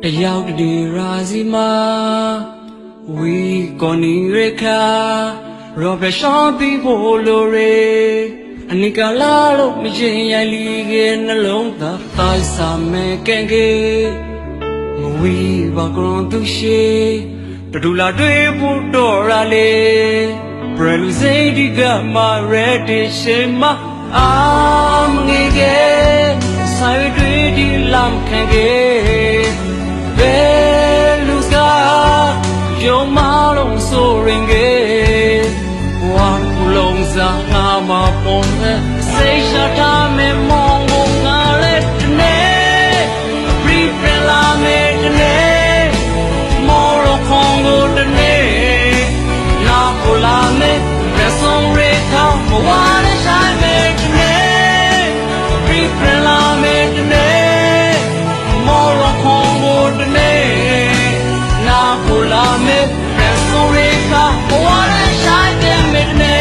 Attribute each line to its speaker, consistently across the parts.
Speaker 1: တယောက်တည်းရာစီမာဝီကောနီရခါရောဘရှောင်းပြီးဖို့လိုရေအနိကလာလို့မရင်ရိုင်လီကေနှလုံးသားတိုင်းစာမဲကဲကေငဝီဘာကရွန်သူရှိတဒူလာတွေးဖို့တော့ရလေဘရလူစိတ်ဒီကမာရက်ဒီရှိမအာမငေကေဆိုင်တွေးဒီလမ်းခံကေဘယ်လူစကားယုံမလုံးဆိုရင်ကေဝါကူလုံးစားငါမပုံနဲ့စိတ်ရှာထားမယ်မောင်ကိုငါလည်းတနေ့ပြိပလာမယ်တနေ့မော်ရခေါင်ကိုတနေ့နာကိုလာမယ်ဘယ်ဆုံးရဲခေါင်မဝါနဲ့ဆိုင်မယ်တနေ့ပြိပလာမယ်တနေ့မော်ရခေါင်ကိုတနေ့နာကိုလာမယ်ဘယ်ဆုံးရဲခေါင်မဝါနဲ့ဆိုင်မယ်တနေ့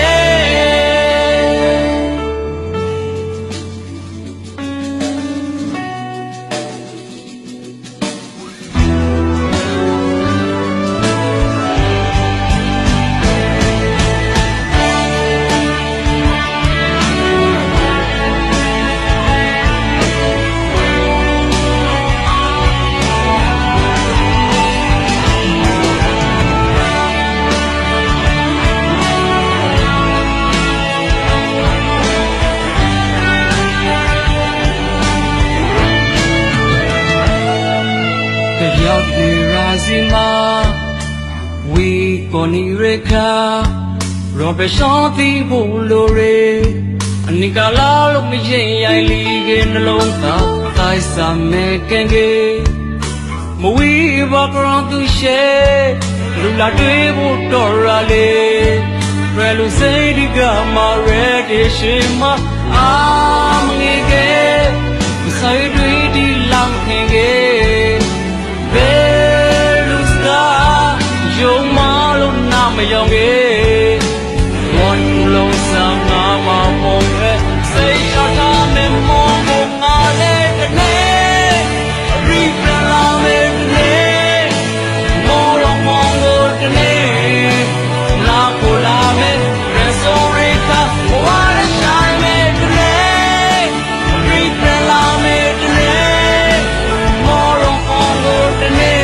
Speaker 1: ရောက်ဒီရာစီမာဝီကိုနီရခါရောဘရှောင်းပြီးဖို့လိုရေအနိကလာလို့မရင်ရိုင်လီကေနှလုံးသားတိုင်းစာမဲကဲကေမဝီဘာကရွန်သူရှိလူလာတွေးဖို့တော့ရလေဘယ်လိုစိတ်ဒီကမာရက်ဒီရှိမအာမငေကေဆိုင်တွေဒီလမ်းခင်ကေဘယ်လူစကားယုံမလို့နာမယောင်ကေဝန်လုံးစားငါမပုံရဲ့စိတ်ချတာနဲ့မောကိုငါလည်းတနေ့ရိပလာမယ်တနေ့မောရောမောကိုတနေ့နာကိုလာမယ်ရဆိုရိကာဝါရဆိုင်မယ်တနေ့ရိပလာမယ်တနေ့မောရောမောကိုတနေ့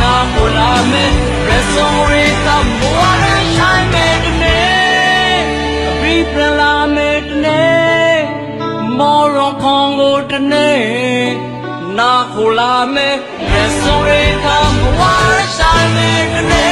Speaker 1: နာကိုလာမယ်ရဆိုရိကာဝါရဆိုင်မယ်တနေ့ရိပလာမယ်တနေ့မောရောခေါင်ကိုတနေ့နာကိုလာမယ်ရဆိုရိကာဝါရဆိုင်မယ်တနေ့